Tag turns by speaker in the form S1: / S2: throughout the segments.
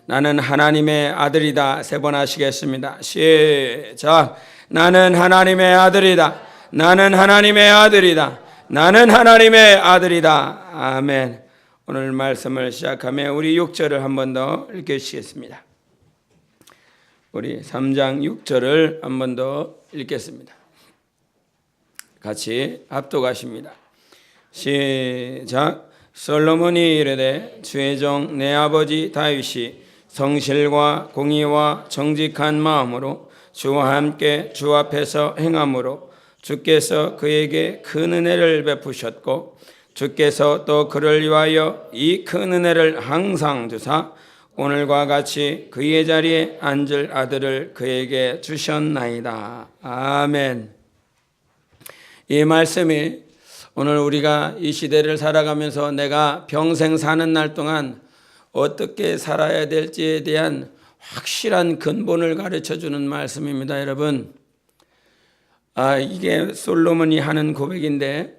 S1: 나는 하나님의 아들이다. 3번 하시겠습니다. 시작. 나는 하나님의 아들이다. 나는 하나님의 아들이다. 나는 하나님의 아들이다. 아멘. 오늘 말씀을 시작하며 우리 6절을 한 번 더 읽으시겠습니다. 우리 3장 6절을 한 번 더 읽겠습니다. 같이 합독하십니다. 시작. 솔로몬이 이르되 주의 종 내 아버지 다윗이 성실과 공의와 정직한 마음으로 주와 함께 주 앞에서 행함으로 주께서 그에게 큰 은혜를 베푸셨고 주께서 또 그를 위하여 이 큰 은혜를 항상 주사 오늘과 같이 그의 자리에 앉을 아들을 그에게 주셨나이다. 아멘. 이 말씀이 오늘 우리가 이 시대를 살아가면서 내가 평생 사는 날 동안 어떻게 살아야 될지에 대한 확실한 근본을 가르쳐주는 말씀입니다. 여러분, 이게 솔로몬이 하는 고백인데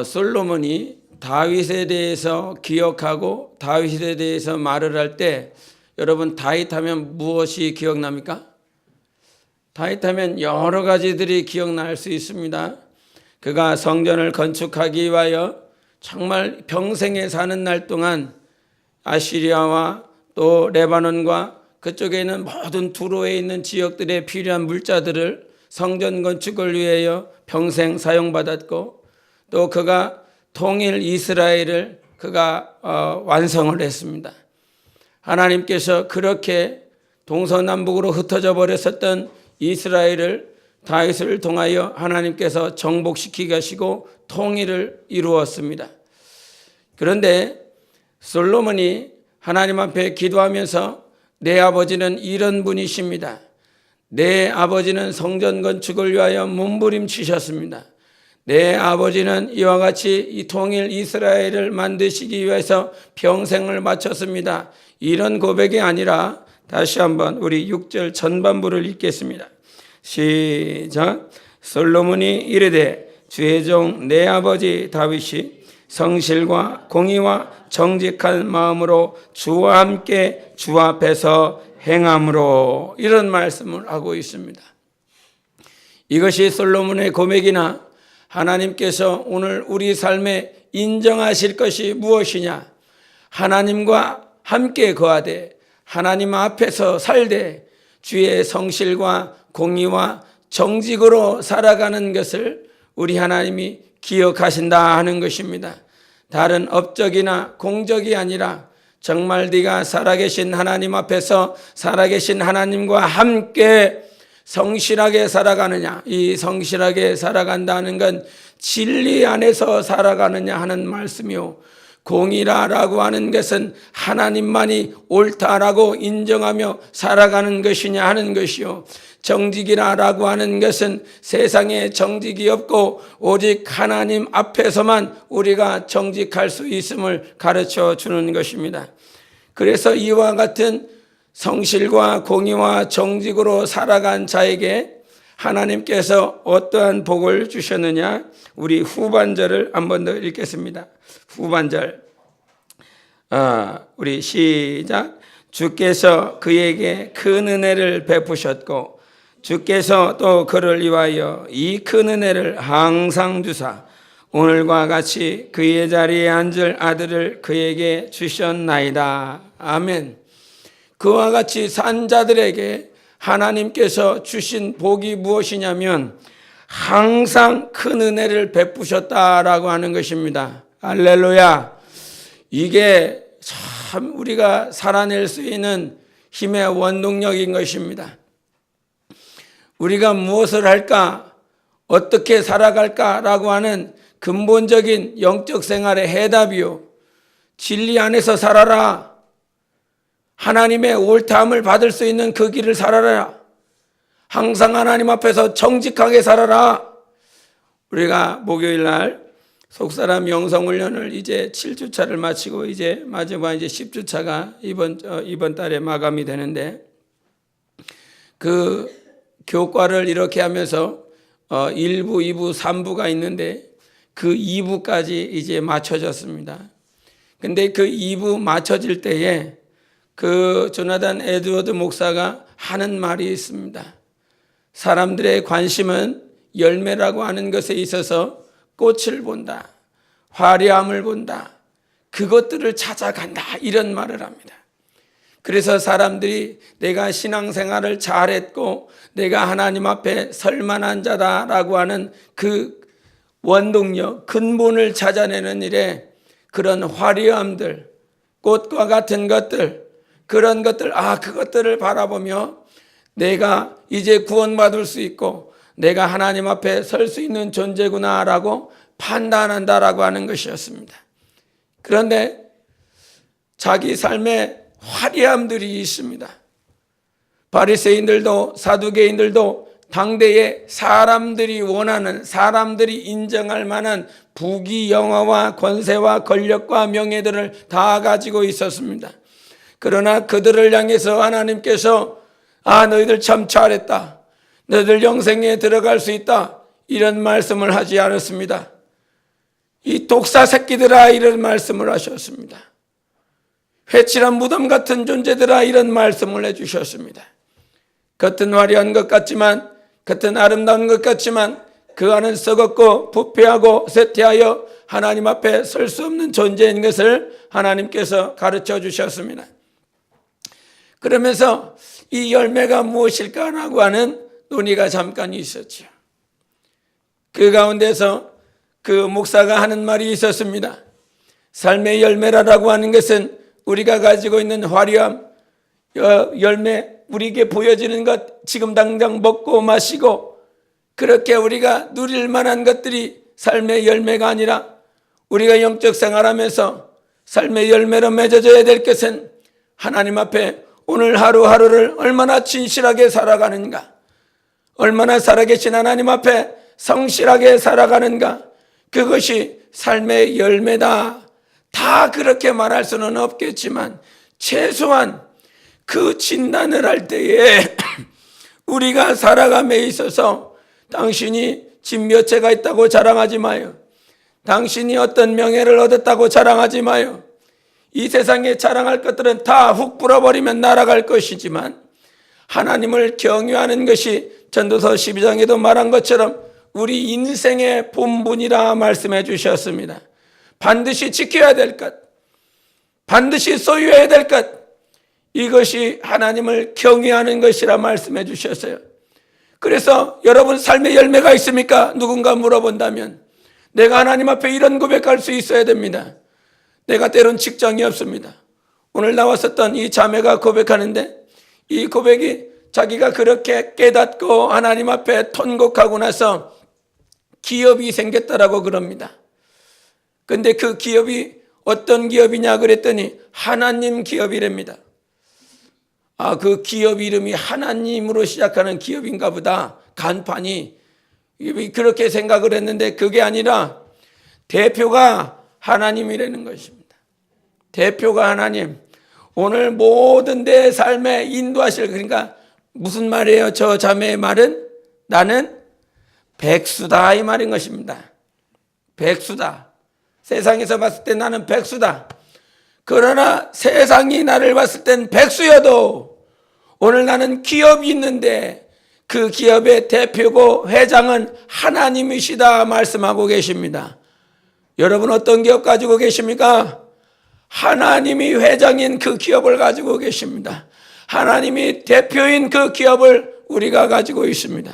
S1: 솔로몬이 다윗에 대해서 기억하고 다윗에 대해서 말을 할 때 여러분 다윗 하면 무엇이 기억납니까? 다윗 하면 여러 가지들이 기억날 수 있습니다. 그가 성전을 건축하기 위하여 정말 평생에 사는 날 동안 아시리아와 또 레바논과 그쪽에 있는 모든 두로에 있는 지역들에 필요한 물자들을 성전 건축을 위하여 평생 사용받았고 또 그가 통일 이스라엘을 그가 완성을 했습니다. 하나님께서 그렇게 동서남북으로 흩어져 버렸었던 이스라엘을 다윗을 통하여 하나님께서 정복시키게 하시고 통일을 이루었습니다. 그런데 솔로몬이 하나님 앞에 기도하면서 내 아버지는 이런 분이십니다. 내 아버지는 성전 건축을 위하여 몸부림치셨습니다. 내 아버지는 이와 같이 이 통일 이스라엘을 만드시기 위해서 평생을 바쳤습니다. 이런 고백이 아니라 다시 한번 우리 6절 전반부를 읽겠습니다. 시작. 솔로몬이 이르되 주의 종 내 아버지 다윗이 성실과 공의와 정직한 마음으로 주와 함께 주 앞에서 행함으로 이런 말씀을 하고 있습니다. 이것이 솔로몬의 고백이나 하나님께서 오늘 우리 삶에 인정하실 것이 무엇이냐? 하나님과 함께 거하되 하나님 앞에서 살되 주의 성실과 공의와 정직으로 살아가는 것을 우리 하나님이 기억하신다 하는 것입니다. 다른 업적이나 공적이 아니라 정말 네가 살아계신 하나님 앞에서 살아계신 하나님과 함께 성실하게 살아가느냐, 이 성실하게 살아간다는 건 진리 안에서 살아가느냐 하는 말씀이요, 공의라고 하는 것은 하나님만이 옳다라고 인정하며 살아가는 것이냐 하는 것이요, 정직이라고 하는 것은 세상에 정직이 없고 오직 하나님 앞에서만 우리가 정직할 수 있음을 가르쳐 주는 것입니다. 그래서 이와 같은 성실과 공의와 정직으로 살아간 자에게 하나님께서 어떠한 복을 주셨느냐? 우리 후반절을 한 번 더 읽겠습니다. 후반절, 우리 시작. 주께서 그에게 큰 은혜를 베푸셨고 주께서 또 그를 위하여 이 큰 은혜를 항상 주사 오늘과 같이 그의 자리에 앉을 아들을 그에게 주셨나이다. 아멘. 그와 같이 산 자들에게 하나님께서 주신 복이 무엇이냐면 항상 큰 은혜를 베푸셨다라고 하는 것입니다. 할렐루야. 이게 참 우리가 살아낼 수 있는 힘의 원동력인 것입니다. 우리가 무엇을 할까, 어떻게 살아갈까라고 하는 근본적인 영적 생활의 해답이요, 진리 안에서 살아라. 하나님의 옳다함을 받을 수 있는 그 길을 살아라. 항상 하나님 앞에서 정직하게 살아라. 우리가 목요일 날 속사람 영성훈련을 이제 7주차를 마치고 이제 마지막 10주차가 이번 달에 마감이 되는데, 그 교과를 이렇게 하면서 1부, 2부, 3부가 있는데 그 2부까지 이제 맞춰졌습니다. 근데 그 2부 맞춰질 때에 그 조나단 에드워드 목사가 하는 말이 있습니다. 사람들의 관심은 열매라고 하는 것에 있어서 꽃을 본다, 화려함을 본다, 그것들을 찾아간다, 이런 말을 합니다. 그래서 사람들이 내가 신앙생활을 잘했고 내가 하나님 앞에 설 만한 자다라고 하는 그 원동력, 근본을 찾아내는 일에 그런 화려함들, 꽃과 같은 것들, 그런 것들, 그것들을 바라보며 내가 이제 구원받을 수 있고 내가 하나님 앞에 설 수 있는 존재구나라고 판단한다라고 하는 것이었습니다. 그런데 자기 삶에 화려함들이 있습니다. 바리새인들도 사두개인들도 당대의 사람들이 원하는, 사람들이 인정할 만한 부귀 영화와 권세와 권력과 명예들을 다 가지고 있었습니다. 그러나 그들을 향해서 하나님께서 너희들 참 잘했다, 너희들 영생에 들어갈 수 있다, 이런 말씀을 하지 않았습니다. 이 독사 새끼들아, 이런 말씀을 하셨습니다. 회칠한 무덤 같은 존재들아, 이런 말씀을 해주셨습니다. 겉은 화려한 것 같지만, 겉은 아름다운 것 같지만 그 안은 썩었고 부패하고 쇠퇴하여 하나님 앞에 설 수 없는 존재인 것을 하나님께서 가르쳐 주셨습니다. 그러면서 이 열매가 무엇일까라고 하는 논의가 잠깐 있었죠. 그 가운데서 그 목사가 하는 말이 있었습니다. 삶의 열매라고 하는 것은 우리가 가지고 있는 화려함, 열매, 우리에게 보여지는 것, 지금 당장 먹고 마시고 그렇게 우리가 누릴 만한 것들이 삶의 열매가 아니라 우리가 영적 생활하면서 삶의 열매로 맺어져야 될 것은 하나님 앞에 오늘 하루하루를 얼마나 진실하게 살아가는가, 얼마나 살아계신 하나님 앞에 성실하게 살아가는가, 그것이 삶의 열매다. 다 그렇게 말할 수는 없겠지만 최소한 그 진단을 할 때에 우리가 살아감에 있어서 당신이 집 몇 채가 있다고 자랑하지 마요. 당신이 어떤 명예를 얻었다고 자랑하지 마요. 이 세상에 자랑할 것들은 다 훅 불어버리면 날아갈 것이지만 하나님을 경외하는 것이 전도서 12장에도 말한 것처럼 우리 인생의 본분이라 말씀해 주셨습니다. 반드시 지켜야 될 것, 반드시 소유해야 될 것, 이것이 하나님을 경외하는 것이라 말씀해 주셨어요. 그래서 여러분 삶의 열매가 있습니까? 누군가 물어본다면 내가 하나님 앞에 이런 고백할 수 있어야 됩니다. 내가 때론 직장이 없습니다. 오늘 나왔었던 이 자매가 고백하는데 이 고백이 자기가 그렇게 깨닫고 하나님 앞에 통곡하고 나서 기업이 생겼다라고 그럽니다. 근데 그 기업이 어떤 기업이냐 그랬더니 하나님 기업이랍니다. 그 기업 이름이 하나님으로 시작하는 기업인가 보다. 간판이 그렇게 생각을 했는데 그게 아니라 대표가 하나님이라는 것입니다. 대표가 하나님. 오늘 모든 내 삶에 인도하실, 그러니까 무슨 말이에요? 저 자매의 말은 나는 백수다, 이 말인 것입니다. 백수다. 세상에서 봤을 때 나는 백수다. 그러나 세상이 나를 봤을 땐 백수여도 오늘 나는 기업이 있는데 그 기업의 대표고 회장은 하나님이시다 말씀하고 계십니다. 여러분 어떤 기업 가지고 계십니까? 하나님이 회장인 그 기업을 가지고 계십니다. 하나님이 대표인 그 기업을 우리가 가지고 있습니다.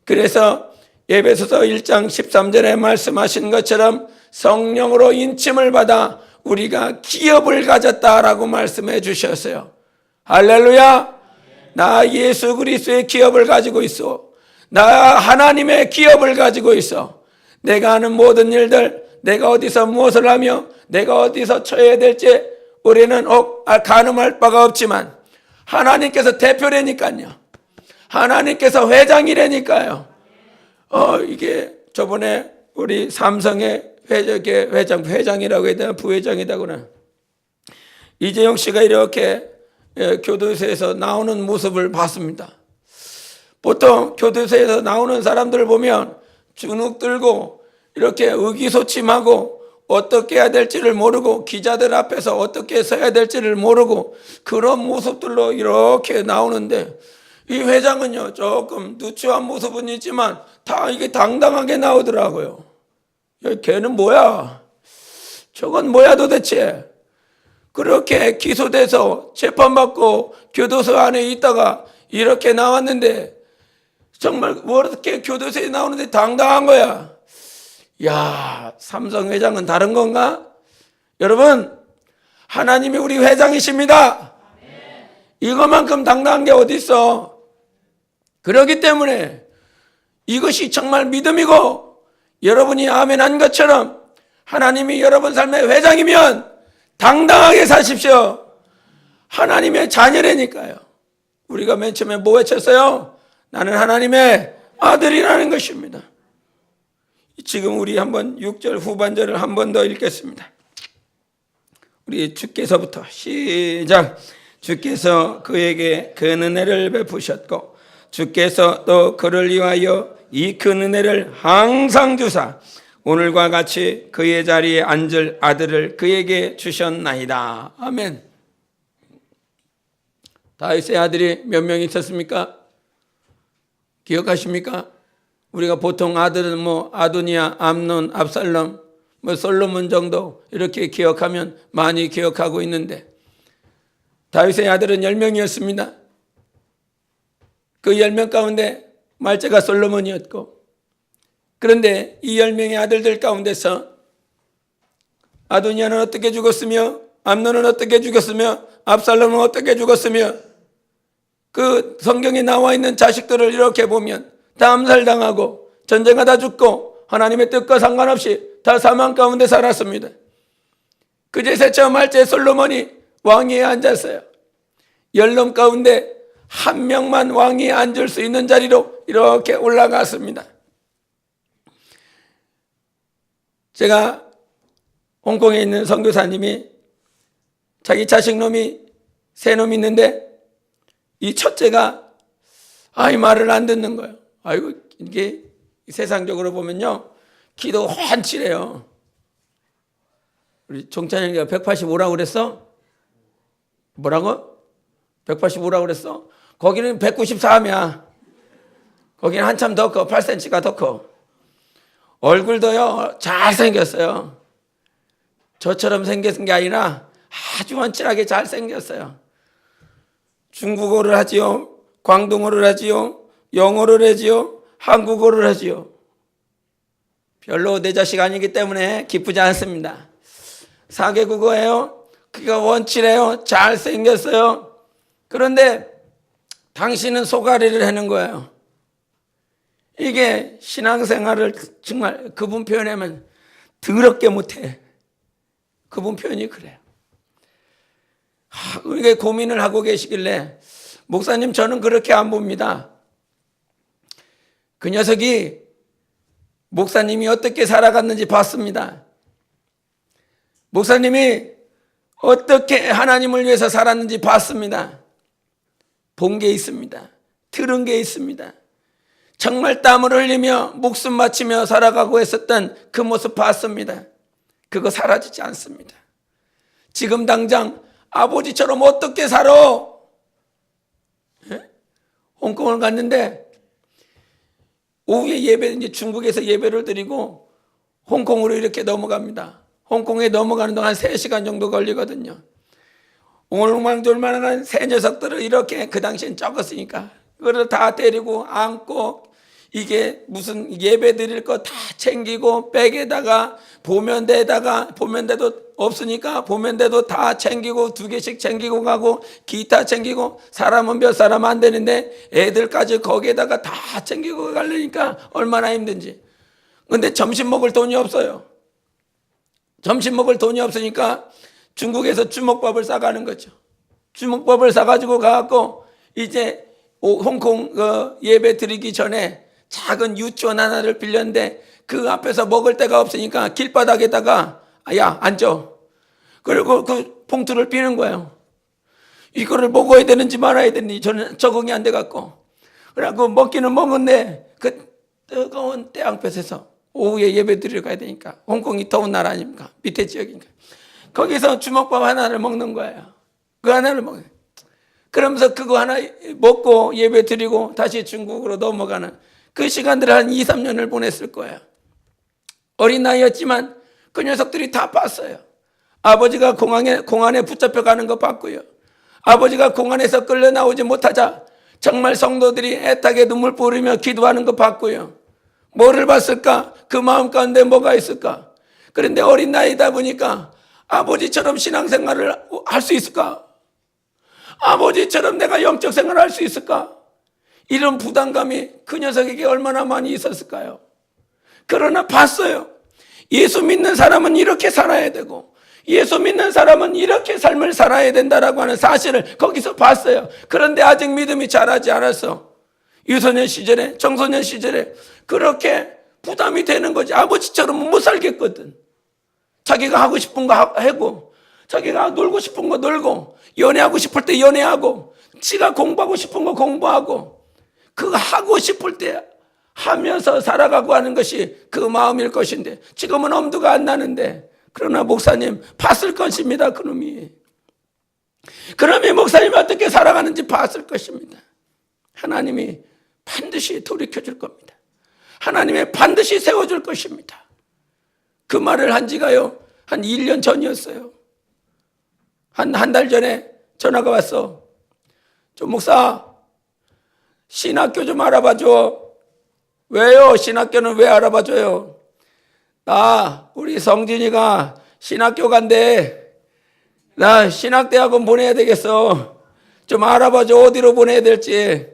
S1: 그래서 에베소서 1장 13절에 말씀하신 것처럼 성령으로 인침을 받아 우리가 기업을 가졌다라고 말씀해 주셨어요. 할렐루야. 나 예수 그리스도의 기업을 가지고 있어. 나 하나님의 기업을 가지고 있어. 내가 하는 모든 일들, 내가 어디서 무엇을 하며 내가 어디서 처해야 될지 우리는 가늠할 바가 없지만 하나님께서 대표라니까요. 하나님께서 회장이라니까요. 이게 저번에 우리 삼성의 회장이라고 해야 되나 부회장이다구나. 이재용 씨가 이렇게 교도소에서 나오는 모습을 봤습니다. 보통 교도소에서 나오는 사람들을 보면 주눅 들고 이렇게 의기소침하고 어떻게 해야 될지를 모르고 기자들 앞에서 어떻게 서야 될지를 모르고 그런 모습들로 이렇게 나오는데 이 회장은요 조금 누추한 모습은 있지만 다 이게 당당하게 나오더라고요. 야, 걔는 뭐야? 저건 뭐야 도대체? 그렇게 기소돼서 재판받고 교도소 안에 있다가 이렇게 나왔는데 정말 어떻게 교도소에 나오는데 당당한 거야? 야, 삼성 회장은 다른 건가? 여러분, 하나님이 우리 회장이십니다. 이것만큼 당당한 게 어디 있어? 그렇기 때문에 이것이 정말 믿음이고 여러분이 아멘 한 것처럼 하나님이 여러분 삶의 회장이면 당당하게 사십시오. 하나님의 자녀라니까요. 우리가 맨 처음에 뭐 외쳤어요? 나는 하나님의 아들이라는 것입니다. 지금 우리 한번 6절 후반절을 한 번 더 읽겠습니다. 우리 주께서부터 시작. 주께서 그에게 큰 은혜를 베푸셨고 주께서 또 그를 위하여 이 큰 은혜를 항상 주사 오늘과 같이 그의 자리에 앉을 아들을 그에게 주셨나이다. 아멘. 다윗의 아들이 몇 명 있었습니까? 기억하십니까? 우리가 보통 아들은 뭐 아도니아, 암논, 압살롬, 뭐 솔로몬 정도 이렇게 기억하면 많이 기억하고 있는데 다윗의 아들은 10명이었습니다. 그 10명 가운데 말째가 솔로몬이었고 그런데 이 10명의 아들들 가운데서 아도니아는 어떻게 죽었으며 암논은 어떻게 죽었으며 압살롬은 어떻게 죽었으며 그 성경에 나와 있는 자식들을 이렇게 보면 다 암살당하고 전쟁하다 죽고 하나님의 뜻과 상관없이 다 사망 가운데 살았습니다. 그제 셋째 말째 솔로몬이 왕위에 앉았어요. 10놈 가운데 한 명만 왕위에 앉을 수 있는 자리로 이렇게 올라갔습니다. 제가 홍콩에 있는 선교사님이 자기 자식놈이 세 놈이 있는데 이 첫째가 아이 말을 안 듣는 거예요. 아이고 이게 세상적으로 보면요 키도 훤칠해요. 우리 종찬이가 185라고 그랬어? 뭐라고? 185라고 그랬어? 거기는 193이야. 거기는 한참 더 커. 8cm가 더 커. 얼굴도요 잘생겼어요. 저처럼 생긴 게 아니라 아주 훤칠하게 잘생겼어요. 중국어를 하지요, 광동어를 하지요, 영어를 하지요, 한국어를 하지요. 별로 내 자식 아니기 때문에 기쁘지 않습니다. 4개국어예요. 그가 원칠해요. 잘생겼어요. 그런데 당신은 소가리를 하는 거예요. 이게 신앙생활을 정말 그분 표현하면 더럽게 못해. 그분 표현이 그래요. 이게 고민을 하고 계시길래 목사님 저는 그렇게 안 봅니다. 그 녀석이 목사님이 어떻게 살아갔는지 봤습니다. 목사님이 어떻게 하나님을 위해서 살았는지 봤습니다. 본 게 있습니다. 들은 게 있습니다. 정말 땀을 흘리며 목숨 바치며 살아가고 했었던 그 모습 봤습니다. 그거 사라지지 않습니다. 지금 당장 아버지처럼 어떻게 살아? 예? 홍콩을 갔는데 오후에 예배, 이제 중국에서 예배를 드리고 홍콩으로 이렇게 넘어갑니다. 홍콩에 넘어가는 동안 3시간 정도 걸리거든요. 옹알망졸만한 새 녀석들을 이렇게 그 당시엔 적었으니까 그걸 다 때리고 안고 이게 무슨 예배 드릴 거 다 챙기고 백에다가 보면대도 없으니까 보면대도 다 챙기고 2개씩 챙기고 가고 기타 챙기고 사람은 몇 사람 안 되는데 애들까지 거기에다가 다 챙기고 가려니까 얼마나 힘든지. 근데 점심 먹을 돈이 없어요. 점심 먹을 돈이 없으니까 중국에서 주먹밥을 싸가는 거죠. 주먹밥을 싸가지고 가갖고 이제 홍콩 예배 드리기 전에 작은 유치원 하나를 빌렸는데 그 앞에서 먹을 데가 없으니까 길바닥에다가 야 앉아. 그리고 그 봉투를 비는 거예요. 이거를 먹어야 되는지 말아야 되는지 저는 적응이 안 돼갖고 그래갖고 먹기는 먹었는데 그 뜨거운 태양볕에서 오후에 예배 드리러 가야 되니까. 홍콩이 더운 나라 아닙니까? 밑에 지역이니까. 거기서 주먹밥 하나를 먹는 거예요. 그 하나를 먹어요. 그러면서 그거 하나 먹고 예배 드리고 다시 중국으로 넘어가는 그 시간들을 한 2, 3년을 보냈을 거예요. 어린 나이였지만 그 녀석들이 다 봤어요. 아버지가 공안에 붙잡혀 가는 거 봤고요. 아버지가 공안에서 끌려 나오지 못하자 정말 성도들이 애타게 눈물 뿌리며 기도하는 거 봤고요. 뭐를 봤을까? 그 마음 가운데 뭐가 있을까? 그런데 어린 나이다 보니까 아버지처럼 신앙생활을 할 수 있을까? 아버지처럼 내가 영적 생활을 할 수 있을까? 이런 부담감이 그 녀석에게 얼마나 많이 있었을까요? 그러나 봤어요. 예수 믿는 사람은 이렇게 살아야 되고 예수 믿는 사람은 이렇게 삶을 살아야 된다라고 하는 사실을 거기서 봤어요. 그런데 아직 믿음이 자라지 않았어. 유소년 시절에, 청소년 시절에 그렇게 부담이 되는 거지. 아버지처럼 못 살겠거든. 자기가 하고 싶은 거 하고 자기가 놀고 싶은 거 놀고 연애하고 싶을 때 연애하고 지가 공부하고 싶은 거 공부하고 그거 하고 싶을 때 하면서 살아가고 하는 것이 그 마음일 것인데 지금은 엄두가 안 나는데 그러나 목사님 봤을 것입니다. 그놈이. 그놈이 목사님이 어떻게 살아가는지 봤을 것입니다. 하나님이 반드시 돌이켜줄 겁니다. 하나님이 반드시 세워줄 것입니다. 그 말을 한 지가요 한 1년 전이었어요. 한 달 전에 전화가 왔어. 좀 목사 신학교 좀 알아봐줘. 왜요? 신학교는 왜 알아봐줘요? 나 우리 성진이가 신학교 간대. 나 신학대학원 보내야 되겠어. 좀 알아봐줘. 어디로 보내야 될지.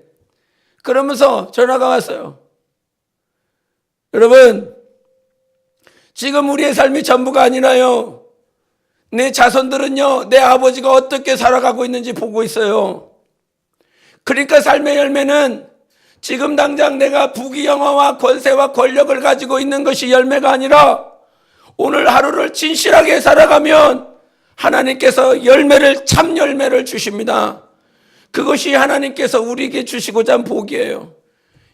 S1: 그러면서 전화가 왔어요. 여러분 지금 우리의 삶이 전부가 아니라요. 내 자손들은요 내 아버지가 어떻게 살아가고 있는지 보고 있어요. 그러니까 삶의 열매는 지금 당장 내가 부귀영화와 권세와 권력을 가지고 있는 것이 열매가 아니라 오늘 하루를 진실하게 살아가면 하나님께서 열매를 참 열매를 주십니다. 그것이 하나님께서 우리에게 주시고자 한 복이에요.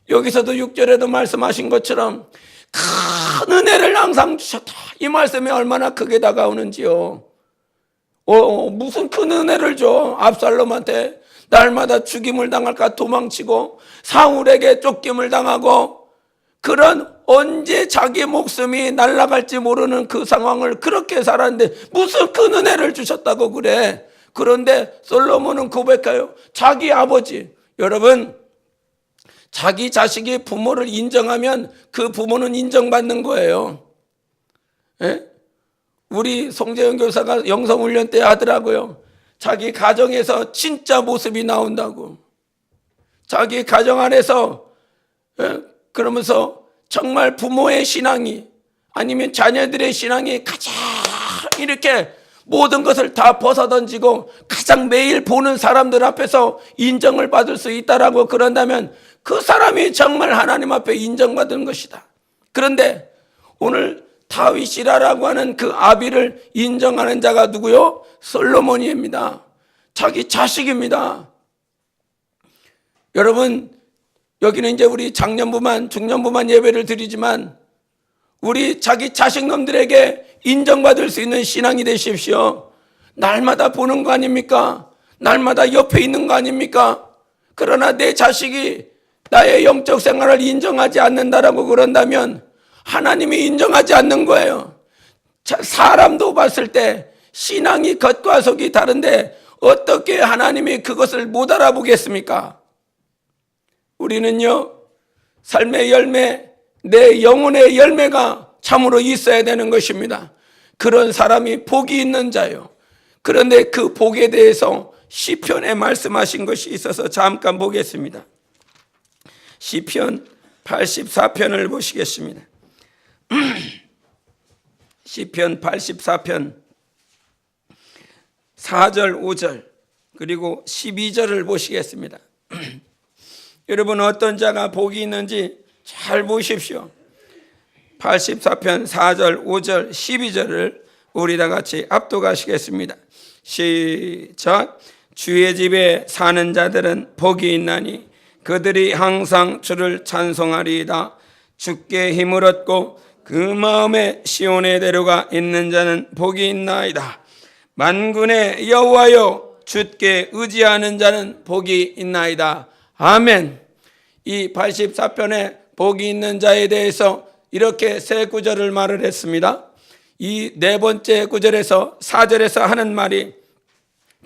S1: 여기서도 6절에도 말씀하신 것처럼 큰 은혜를 항상 주셨다. 이 말씀이 얼마나 크게 다가오는지요. 무슨 큰 은혜를 줘. 압살롬한테 날마다 죽임을 당할까 도망치고 사울에게 쫓김을 당하고 그런 언제 자기 목숨이 날아갈지 모르는 그 상황을 그렇게 살았는데 무슨 큰 은혜를 주셨다고 그래. 그런데 솔로몬은 고백해요. 자기 아버지, 여러분 자기 자식이 부모를 인정하면 그 부모는 인정받는 거예요. 예? 우리 송재영 교사가 영성훈련 때 하더라고요. 자기 가정에서 진짜 모습이 나온다고. 자기 가정 안에서 그러면서 정말 부모의 신앙이 아니면 자녀들의 신앙이 가장 이렇게 모든 것을 다 벗어던지고 가장 매일 보는 사람들 앞에서 인정을 받을 수 있다라고 그런다면 그 사람이 정말 하나님 앞에 인정받은 것이다. 그런데 오늘 다윗이라고 하는 그 아비를 인정하는 자가 누구요? 솔로몬입니다. 자기 자식입니다. 여러분 여기는 이제 우리 장년부만 중년부만 예배를 드리지만 우리 자기 자식놈들에게 인정받을 수 있는 신앙이 되십시오. 날마다 보는 거 아닙니까? 날마다 옆에 있는 거 아닙니까? 그러나 내 자식이 나의 영적 생활을 인정하지 않는다라고 그런다면 하나님이 인정하지 않는 거예요. 사람도 봤을 때 신앙이 겉과 속이 다른데 어떻게 하나님이 그것을 못 알아보겠습니까? 우리는요 삶의 열매, 내 영혼의 열매가 참으로 있어야 되는 것입니다. 그런 사람이 복이 있는 자요. 그런데 그 복에 대해서 시편에 말씀하신 것이 있어서 잠깐 보겠습니다. 시편 84편을 보시겠습니다. 시편 84편 4절 5절 그리고 12절을 보시겠습니다. 여러분 어떤 자가 복이 있는지 잘 보십시오. 84편 4절 5절 12절을 우리 다 같이 압독하시겠습니다. 시작. 주의 집에 사는 자들은 복이 있나니 그들이 항상 주를 찬송하리이다. 주께 힘을 얻고 그 마음에 시온의 대로가 있는 자는 복이 있나이다. 만군의 여호와여, 주께 의지하는 자는 복이 있나이다. 아멘. 이 84편에 복이 있는 자에 대해서 이렇게 세 구절을 말을 했습니다. 이 네 번째 구절에서 4절에서 하는 말이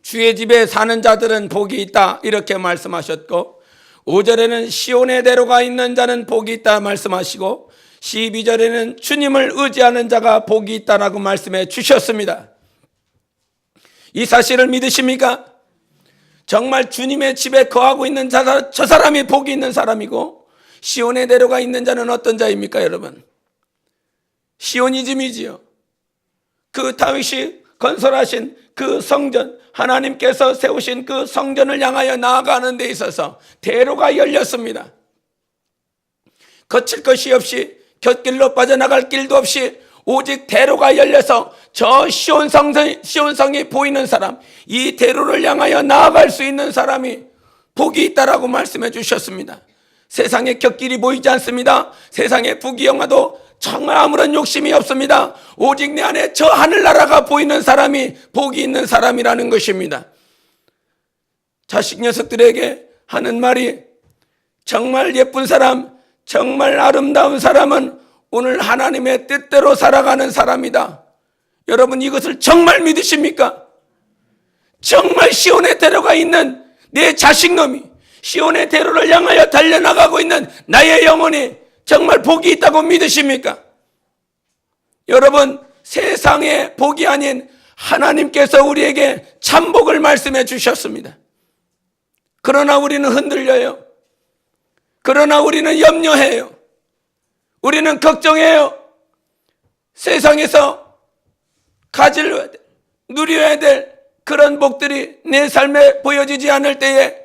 S1: 주의 집에 사는 자들은 복이 있다 이렇게 말씀하셨고, 5절에는 시온의 대로가 있는 자는 복이 있다 말씀하시고, 12절에는 주님을 의지하는 자가 복이 있다라고 말씀해 주셨습니다. 이 사실을 믿으십니까? 정말 주님의 집에 거하고 있는 저 사람이 복이 있는 사람이고, 시온의 대로가 있는 자는 어떤 자입니까, 여러분? 시오니즘이지요. 그 다윗이 건설하신 그 성전, 하나님께서 세우신 그 성전을 향하여 나아가는 데 있어서 대로가 열렸습니다. 거칠 것이 없이, 곁길로 빠져나갈 길도 없이 오직 대로가 열려서 저 시온성이 보이는 사람, 이 대로를 향하여 나아갈 수 있는 사람이 복이 있다라고 말씀해 주셨습니다. 세상에 곁길이 보이지 않습니다. 세상에 부귀영화도 정말 아무런 욕심이 없습니다. 오직 내 안에 저 하늘나라가 보이는 사람이 복이 있는 사람이라는 것입니다. 자식 녀석들에게 하는 말이, 정말 예쁜 사람, 정말 아름다운 사람은 오늘 하나님의 뜻대로 살아가는 사람이다. 여러분, 이것을 정말 믿으십니까? 정말 시온의 대로가 있는 내 자식놈이, 시온의 대로를 향하여 달려나가고 있는 나의 영혼이 정말 복이 있다고 믿으십니까? 여러분, 세상의 복이 아닌 하나님께서 우리에게 참복을 말씀해 주셨습니다. 그러나 우리는 흔들려요. 그러나 우리는 염려해요. 우리는 걱정해요. 세상에서 누려야 될 그런 복들이 내 삶에 보여지지 않을 때에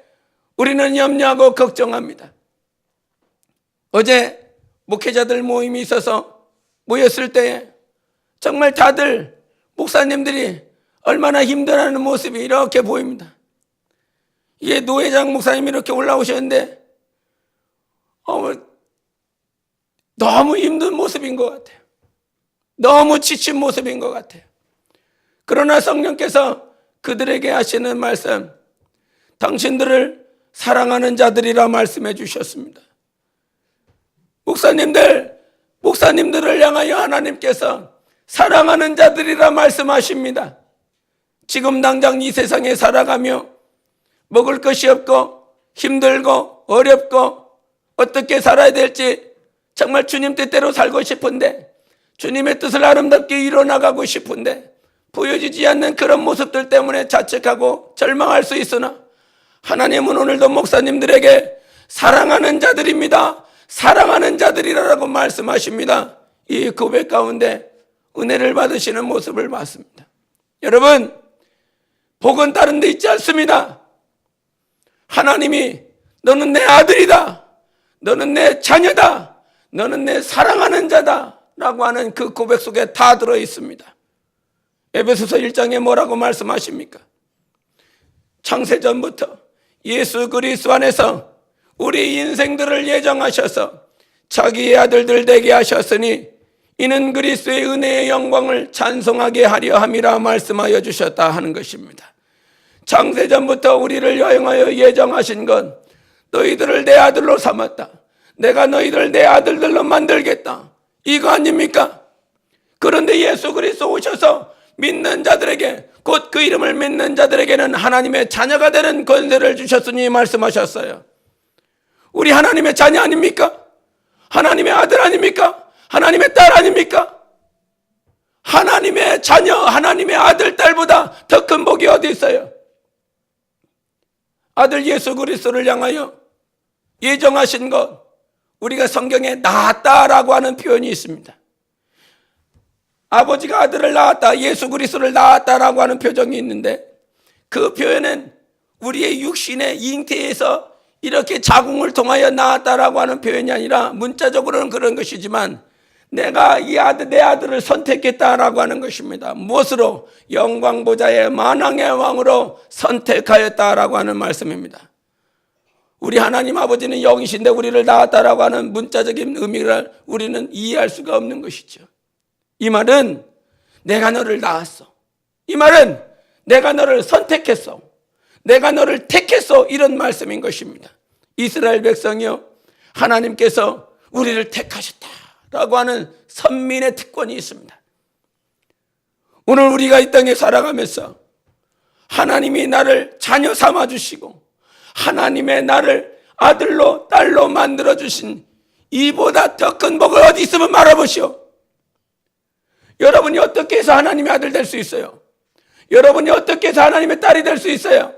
S1: 우리는 염려하고 걱정합니다. 어제 목회자들 모임이 있어서 모였을 때에 정말 다들 목사님들이 얼마나 힘들어하는 모습이 이렇게 보입니다. 이게 노회장 목사님이 이렇게 올라오셨는데 너무 힘든 모습인 것 같아요. 너무 지친 모습인 것 같아요. 그러나 성령께서 그들에게 하시는 말씀, 당신들을 사랑하는 자들이라 말씀해 주셨습니다. 목사님들을 향하여 하나님께서 사랑하는 자들이라 말씀하십니다. 지금 당장 이 세상에 살아가며 먹을 것이 없고 힘들고 어렵고 어떻게 살아야 될지 정말 주님 뜻대로 살고 싶은데, 주님의 뜻을 아름답게 이뤄나가고 싶은데 보여지지 않는 그런 모습들 때문에 자책하고 절망할 수 있으나, 하나님은 오늘도 목사님들에게 사랑하는 자들입니다, 사랑하는 자들이라고 말씀하십니다. 이 고백 가운데 은혜를 받으시는 모습을 봤습니다. 여러분, 복은 다른 데 있지 않습니다. 하나님이 너는 내 아들이다, 너는 내 자녀다, 너는 내 사랑하는 자다 라고 하는 그 고백 속에 다 들어 있습니다. 에베소서 1장에 뭐라고 말씀하십니까? 창세전부터 예수 그리스도 안에서 우리 인생들을 예정하셔서 자기의 아들들 되게 하셨으니 이는 그리스도의 은혜의 영광을 찬송하게 하려 함이라 말씀하여 주셨다 하는 것입니다. 창세전부터 우리를 여행하여 예정하신 건 너희들을 내 아들로 삼았다, 내가 너희들 내 아들들로 만들겠다, 이거 아닙니까? 그런데 예수 그리스도 오셔서 믿는 자들에게, 곧 그 이름을 믿는 자들에게는 하나님의 자녀가 되는 권세를 주셨으니 말씀하셨어요. 우리 하나님의 자녀 아닙니까? 하나님의 아들 아닙니까? 하나님의 딸 아닙니까? 하나님의 자녀, 하나님의 아들, 딸보다 더 큰 복이 어디 있어요? 아들 예수 그리스도를 향하여 예정하신 것, 우리가 성경에 낳았다라고 하는 표현이 있습니다. 아버지가 아들을 낳았다, 예수 그리스도를 낳았다라고 하는 표정이 있는데, 그 표현은 우리의 육신의 잉태에서 이렇게 자궁을 통하여 낳았다라고 하는 표현이 아니라, 문자적으로는 그런 것이지만 내가 내 아들을 선택했다라고 하는 것입니다. 무엇으로? 영광보좌의 만왕의 왕으로 선택하였다라고 하는 말씀입니다. 우리 하나님 아버지는 영이신데 우리를 낳았다라고 하는 문자적인 의미를 우리는 이해할 수가 없는 것이죠. 이 말은 내가 너를 낳았어. 이 말은 내가 너를 선택했어. 내가 너를 택했어. 이런 말씀인 것입니다. 이스라엘 백성이요, 하나님께서 우리를 택하셨다라고 하는 선민의 특권이 있습니다. 오늘 우리가 이 땅에 살아가면서 하나님이 나를 자녀 삼아주시고 하나님의 나를 아들로 딸로 만들어주신 이보다 더 큰 복을 어디 있으면 말아보시오. 여러분이 어떻게 해서 하나님의 아들 될 수 있어요? 여러분이 어떻게 해서 하나님의 딸이 될 수 있어요?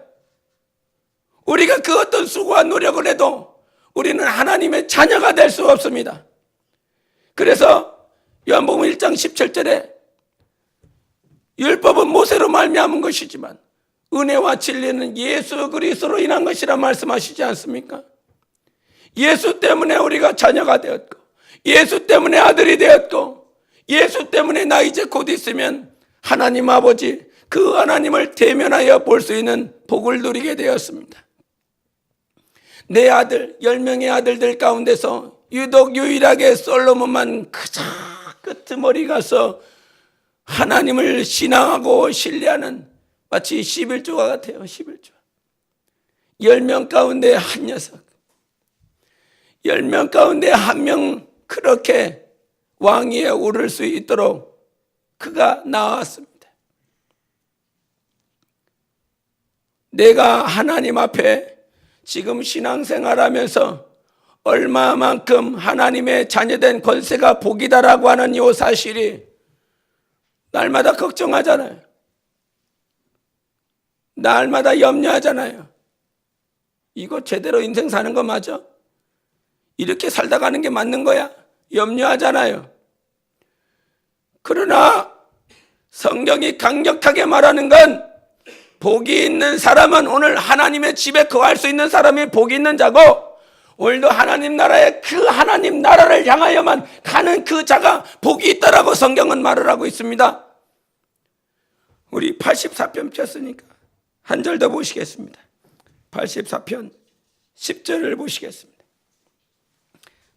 S1: 우리가 그 어떤 수고와 노력을 해도 우리는 하나님의 자녀가 될 수 없습니다. 그래서 요한복음 1장 17절에 율법은 모세로 말미암은 것이지만 은혜와 진리는 예수 그리스도로 인한 것이라 말씀하시지 않습니까? 예수 때문에 우리가 자녀가 되었고, 예수 때문에 아들이 되었고, 예수 때문에 나 이제 곧 있으면 하나님 아버지, 그 하나님을 대면하여 볼 수 있는 복을 누리게 되었습니다. 내 아들, 10명의 아들들 가운데서 유독 유일하게 솔로몬만 그저 끄트머리 가서 하나님을 신앙하고 신뢰하는, 마치 11조와 같아요. 11조. 10명 가운데 한 녀석, 10명 가운데 한 명, 그렇게 왕위에 오를 수 있도록 그가 나왔습니다. 내가 하나님 앞에 지금 신앙생활하면서 얼마만큼 하나님의 자녀된 권세가 복이다라고 하는 이 사실이 날마다 걱정하잖아요. 날마다 염려하잖아요. 이거 제대로 인생 사는 거 맞아? 이렇게 살다 가는 게 맞는 거야? 염려하잖아요. 그러나 성경이 강력하게 말하는 건 복이 있는 사람은 오늘 하나님의 집에 거할 수 있는 사람이 복이 있는 자고, 오늘도 하나님 나라에 그 하나님 나라를 향하여만 가는 그 자가 복이 있다라고 성경은 말을 하고 있습니다. 우리 84편 폈으니까 한 절 더 보시겠습니다. 84편 10절을 보시겠습니다.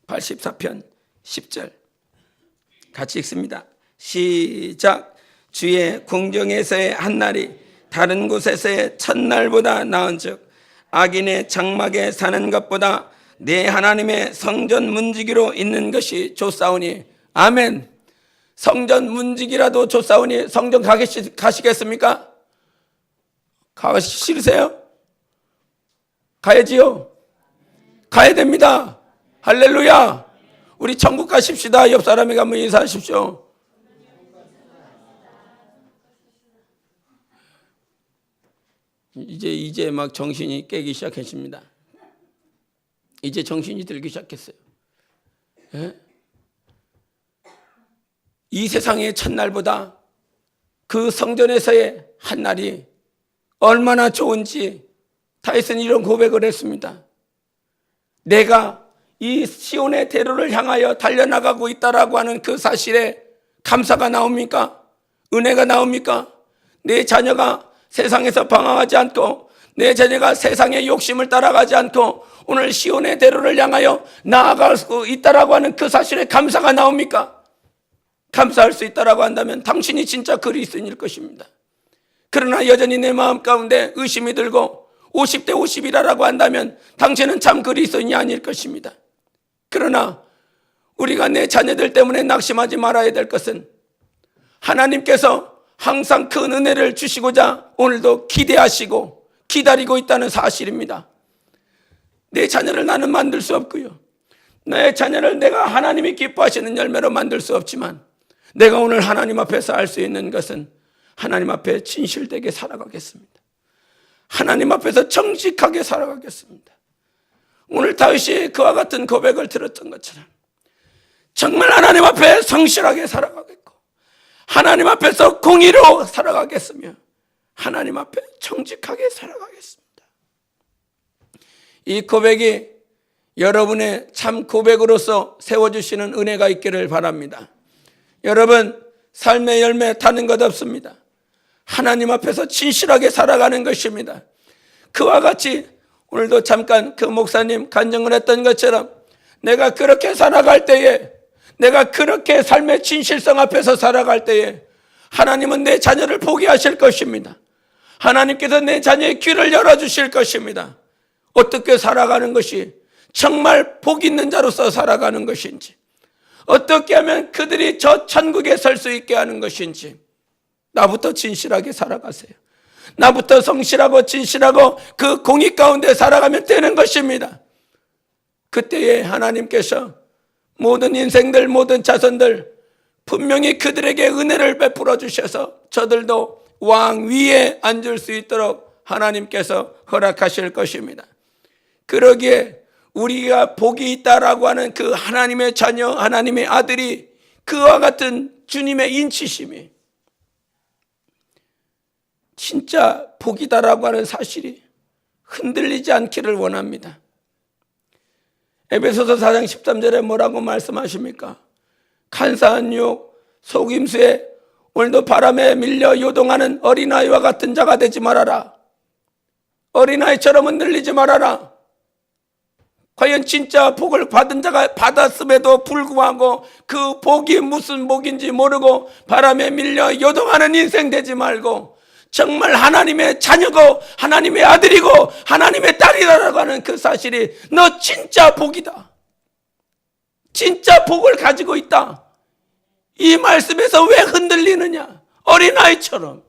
S1: 84편 10절 같이 읽습니다. 시작. 주의 궁정에서의 한날이 다른 곳에서의 첫날보다 나은즉 악인의 장막에 사는 것보다 내 하나님의 성전 문지기로 있는 것이 좋사오니. 아멘. 성전 문지기라도 좋사오니. 성전 가시겠습니까? 가기 싫으세요? 가야지요. 가야 됩니다. 할렐루야. 우리 천국 가십시다. 옆 사람에게 한번 인사하십시오. 이제 막 정신이 깨기 시작했습니다. 이제 정신이 들기 시작했어요. 예? 이 세상의 첫날보다 그 성전에서의 한날이 얼마나 좋은지 다윗은 이런 고백을 했습니다. 내가 이 시온의 대로를 향하여 달려나가고 있다라고 하는 그 사실에 감사가 나옵니까? 은혜가 나옵니까? 내 자녀가 세상에서 방황하지 않고, 내 자녀가 세상의 욕심을 따라가지 않고 오늘 시온의 대로를 향하여 나아갈 수 있다라고 하는 그 사실에 감사가 나옵니까? 감사할 수 있다라고 한다면 당신이 진짜 그리스도인일 것입니다. 그러나 여전히 내 마음 가운데 의심이 들고 50대 50이라고 한다면 당신은 참 그리스도인이 아닐 것입니다. 그러나 우리가 내 자녀들 때문에 낙심하지 말아야 될 것은 하나님께서 항상 큰 은혜를 주시고자 오늘도 기대하시고 기다리고 있다는 사실입니다. 내 자녀를 나는 만들 수 없고요, 내 자녀를 내가 하나님이 기뻐하시는 열매로 만들 수 없지만, 내가 오늘 하나님 앞에서 할 수 있는 것은 하나님 앞에 진실되게 살아가겠습니다. 하나님 앞에서 정직하게 살아가겠습니다. 오늘 다윗이 그와 같은 고백을 들었던 것처럼 정말 하나님 앞에 성실하게 살아가겠고, 하나님 앞에서 공의로 살아가겠으며, 하나님 앞에 정직하게 살아가겠습니다. 이 고백이 여러분의 참 고백으로서 세워주시는 은혜가 있기를 바랍니다. 여러분, 삶의 열매 타는 것 없습니다. 하나님 앞에서 진실하게 살아가는 것입니다. 그와 같이 오늘도 잠깐 그 목사님 간증을 했던 것처럼 내가 그렇게 살아갈 때에, 내가 그렇게 삶의 진실성 앞에서 살아갈 때에 하나님은 내 자녀를 포기하실 것입니다. 하나님께서 내 자녀의 귀를 열어주실 것입니다. 어떻게 살아가는 것이 정말 복 있는 자로서 살아가는 것인지, 어떻게 하면 그들이 저 천국에 설 수 있게 하는 것인지, 나부터 진실하게 살아가세요. 나부터 성실하고 진실하고 그 공의 가운데 살아가면 되는 것입니다. 그때에 하나님께서 모든 인생들, 모든 자손들 분명히 그들에게 은혜를 베풀어 주셔서 저들도 왕 위에 앉을 수 있도록 하나님께서 허락하실 것입니다. 그러기에 우리가 복이 있다라고 하는 그 하나님의 자녀, 하나님의 아들이 그와 같은 주님의 인치심이 진짜 복이다라고 하는 사실이 흔들리지 않기를 원합니다. 에베소서 4장 13절에 뭐라고 말씀하십니까? 간사한 유혹, 속임수에 오늘도 바람에 밀려 요동하는 어린아이와 같은 자가 되지 말아라. 어린아이처럼 흔들리지 말아라. 과연 진짜 복을 받은 자가 받았음에도 불구하고 그 복이 무슨 복인지 모르고 바람에 밀려 요동하는 인생 되지 말고 정말 하나님의 자녀고 하나님의 아들이고 하나님의 딸이라고 하는 그 사실이 너 진짜 복이다. 진짜 복을 가지고 있다. 이 말씀에서 왜 흔들리느냐? 어린아이처럼.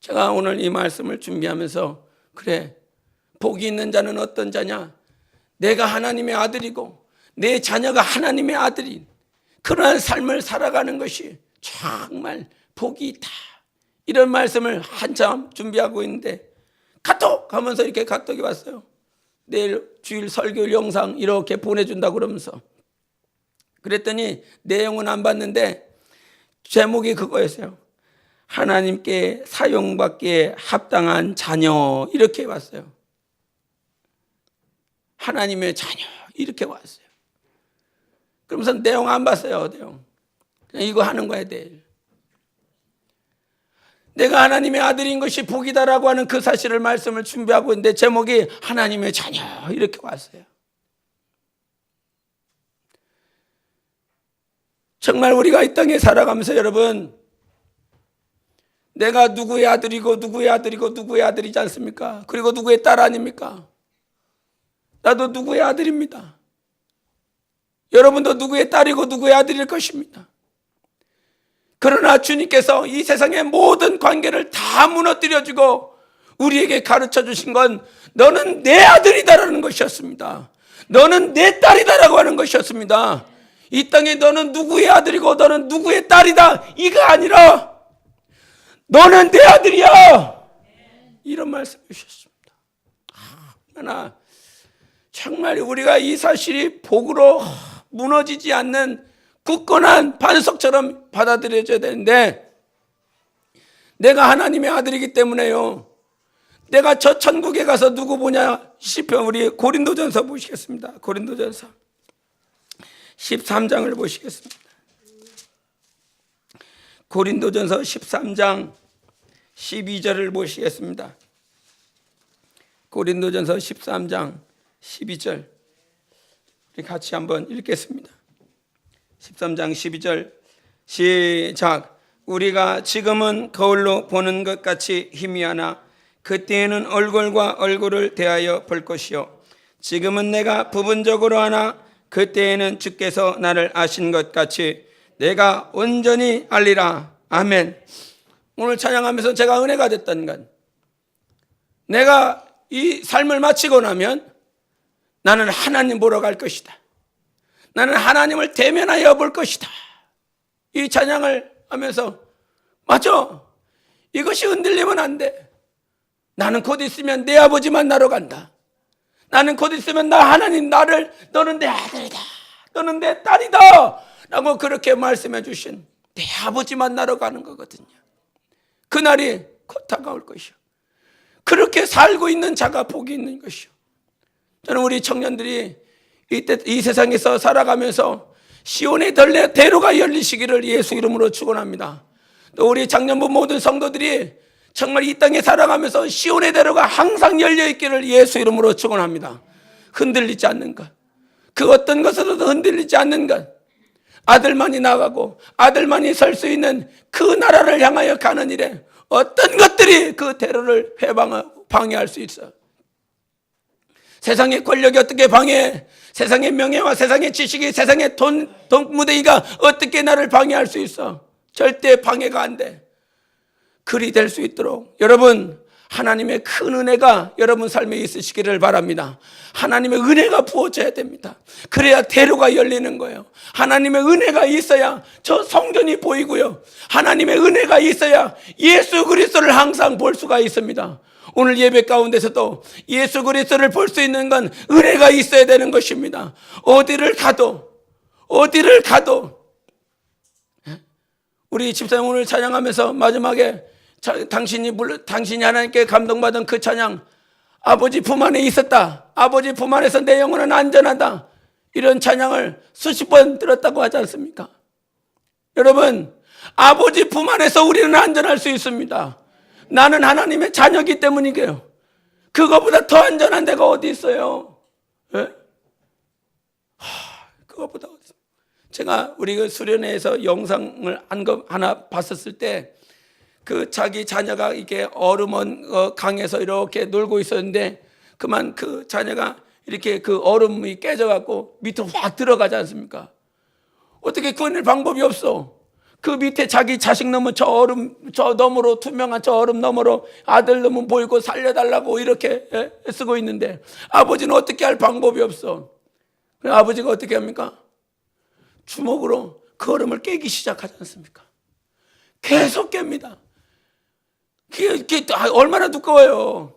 S1: 제가 오늘 이 말씀을 준비하면서 그래, 복이 있는 자는 어떤 자냐? 내가 하나님의 아들이고 내 자녀가 하나님의 아들인 그러한 삶을 살아가는 것이 정말 복이 있다. 이런 말씀을 한참 준비하고 있는데 카톡 하면서 이렇게 카톡이 왔어요. 내일 주일 설교 영상 이렇게 보내준다고 그러면서. 그랬더니 내용은 안 봤는데 제목이 그거였어요. 하나님께 사용받기에 합당한 자녀, 이렇게 왔어요. 하나님의 자녀, 이렇게 왔어요. 그러면서 내용 안 봤어요. 내용 그냥 이거 하는 거야. 내일 내가 하나님의 아들인 것이 복이다라고 하는 그 사실을 말씀을 준비하고 있는데 제목이 하나님의 자녀, 이렇게 왔어요. 정말 우리가 이 땅에 살아가면서 여러분, 내가 누구의 아들이고 누구의 아들이고 누구의 아들이지 않습니까? 그리고 누구의 딸 아닙니까? 나도 누구의 아들입니다. 여러분도 누구의 딸이고 누구의 아들일 것입니다. 그러나 주님께서 이 세상의 모든 관계를 다 무너뜨려주고 우리에게 가르쳐 주신 건 너는 내 아들이다라는 것이었습니다. 너는 내 딸이다라고 하는 것이었습니다. 이 땅에 너는 누구의 아들이고 너는 누구의 딸이다, 이가 아니라 너는 내 아들이야, 이런 말씀을 주셨습니다. 하나 정말 우리가 이 사실이 복으로 무너지지 않는 굳건한 반석처럼 받아들여져야 되는데, 내가 하나님의 아들이기 때문에요, 내가 저 천국에 가서 누구 보냐 시편, 우리 고린도전서 보시겠습니다. 고린도전서 13장을 보시겠습니다. 고린도전서 13장 12절을 보시겠습니다. 고린도전서 13장 12절 우리 같이 한번 읽겠습니다. 13장 12절 시작. 우리가 지금은 거울로 보는 것 같이 희미하나 그때에는 얼굴과 얼굴을 대하여 볼 것이요 지금은 내가 부분적으로 하나 그때에는 주께서 나를 아신 것 같이 내가 온전히 알리라. 아멘. 오늘 찬양하면서 제가 은혜가 됐던 건, 내가 이 삶을 마치고 나면 나는 하나님 보러 갈 것이다. 나는 하나님을 대면하여 볼 것이다. 이 찬양을 하면서 맞아, 이것이 흔들리면 안 돼. 나는 곧 있으면 내 아버지 만나러 간다. 나는 곧 있으면 나 하나님 나를, 너는 내 아들이다, 너는 내 딸이다 라고 그렇게 말씀해 주신 내 아버지 만나러 가는 거거든요. 그날이 곧 다가올 것이요. 그렇게 살고 있는 자가 복이 있는 것이요. 저는 우리 청년들이 이때 이 세상에서 살아가면서 시온의 대로가 열리시기를 예수 이름으로 축원합니다. 또 우리 장년부 모든 성도들이 정말 이 땅에 살아가면서 시온의 대로가 항상 열려있기를 예수 이름으로 축원합니다. 흔들리지 않는 것, 그 어떤 것으로도 흔들리지 않는 것, 아들만이 나가고 아들만이 설 수 있는 그 나라를 향하여 가는 일에 어떤 것들이 그 대로를 방해할 수 있어. 세상의 권력이 어떻게 방해해? 세상의 명예와 세상의 지식이, 세상의 돈 무대기가 어떻게 나를 방해할 수 있어? 절대 방해가 안 돼. 그리 될 수 있도록 여러분, 하나님의 큰 은혜가 여러분 삶에 있으시기를 바랍니다. 하나님의 은혜가 부어져야 됩니다. 그래야 대로가 열리는 거예요. 하나님의 은혜가 있어야 저 성전이 보이고요, 하나님의 은혜가 있어야 예수 그리스도를 항상 볼 수가 있습니다. 오늘 예배 가운데서도 예수 그리스도를 볼 수 있는 건 은혜가 있어야 되는 것입니다. 어디를 가도 우리 집사님 오늘 찬양하면서 마지막에 당신이 하나님께 감동받은 그 찬양, 아버지 품 안에 있었다, 아버지 품 안에서 내 영혼은 안전하다, 이런 찬양을 수십 번 들었다고 하지 않습니까? 여러분, 아버지 품 안에서 우리는 안전할 수 있습니다. 나는 하나님의 자녀이기 때문이게요. 그거보다 더 안전한 데가 어디 있어요? 예? 그거보다 어디 있어요? 제가 우리 그 수련회에서 영상을 하나 봤었을 때, 그 자기 자녀가 이렇게 얼음 강에서 이렇게 놀고 있었는데, 그만 그 자녀가 이렇게 그 얼음이 깨져갖고 밑으로 확 들어가지 않습니까? 어떻게 구해낼 방법이 없어. 그 밑에 자기 자식 놈은 저 너머로, 투명한 저 얼음 너머로 아들 놈은 보이고 살려달라고 이렇게 쓰고 있는데, 아버지는 어떻게 할 방법이 없어. 그래서 아버지가 어떻게 합니까? 주먹으로 그 얼음을 깨기 시작하지 않습니까? 계속 깹니다. 그게 얼마나 두꺼워요.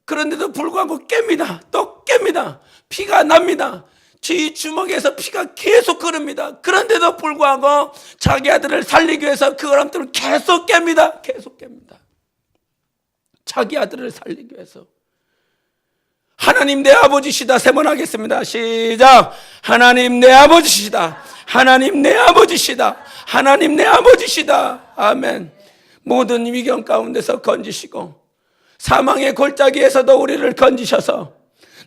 S1: 그런데도 불구하고 깹니다. 또 깹니다. 피가 납니다. 제 주먹에서 피가 계속 흐릅니다. 그런데도 불구하고 자기 아들을 살리기 위해서 그 얼음들을 계속 깹니다. 계속 깹니다. 자기 아들을 살리기 위해서. 하나님 내 아버지시다. 세 번 하겠습니다. 시작. 하나님 내 아버지시다. 하나님 내 아버지시다. 하나님 내 아버지시다. 아멘. 모든 위경 가운데서 건지시고 사망의 골짜기에서도 우리를 건지셔서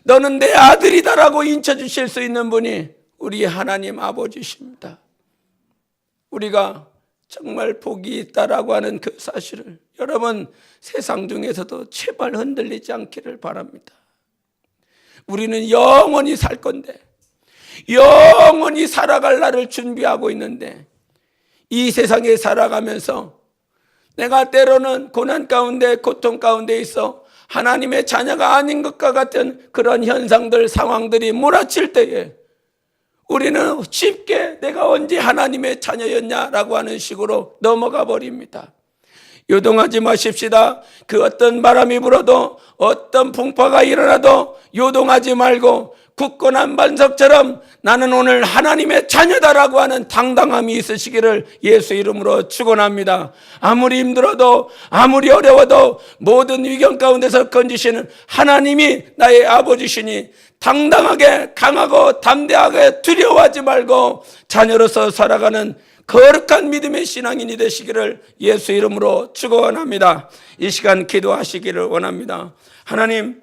S1: 너는 내 아들이다라고 인쳐주실 수 있는 분이 우리 하나님 아버지십니다. 우리가 정말 복이 있다라고 하는 그 사실을 여러분, 세상 중에서도 제발 흔들리지 않기를 바랍니다. 우리는 영원히 살 건데, 영원히 살아갈 날을 준비하고 있는데, 이 세상에 살아가면서 내가 때로는 고난 가운데, 고통 가운데 있어 하나님의 자녀가 아닌 것과 같은 그런 현상들, 상황들이 몰아칠 때에 우리는 쉽게 내가 언제 하나님의 자녀였냐라고 하는 식으로 넘어가 버립니다. 요동하지 마십시다. 그 어떤 바람이 불어도, 어떤 풍파가 일어나도 요동하지 말고 굳건한 반석처럼 나는 오늘 하나님의 자녀다라고 하는 당당함이 있으시기를 예수 이름으로 축원합니다. 아무리 힘들어도, 아무리 어려워도 모든 위경 가운데서 건지시는 하나님이 나의 아버지시니 당당하게, 강하고 담대하게 두려워하지 말고 자녀로서 살아가는 거룩한 믿음의 신앙인이 되시기를 예수 이름으로 축원합니다. 이 시간 기도하시기를 원합니다. 하나님,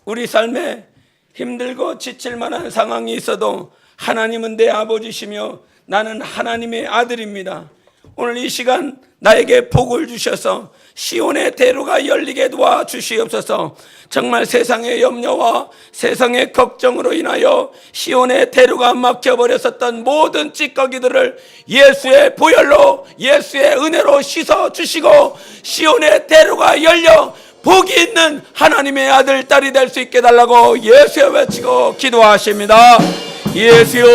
S1: 우리 삶에 힘들고 지칠 만한 상황이 있어도 하나님은 내 아버지시며 나는 하나님의 아들입니다. 오늘 이 시간 나에게 복을 주셔서 시온의 대로가 열리게 도와주시옵소서. 정말 세상의 염려와 세상의 걱정으로 인하여 시온의 대로가 막혀버렸었던 모든 찌꺼기들을 예수의 보혈로, 예수의 은혜로 씻어주시고 시온의 대로가 열려 복이 있는 하나님의 아들, 딸이 될 수 있게 달라고 예수여 외치고 기도하십니다. 예수여.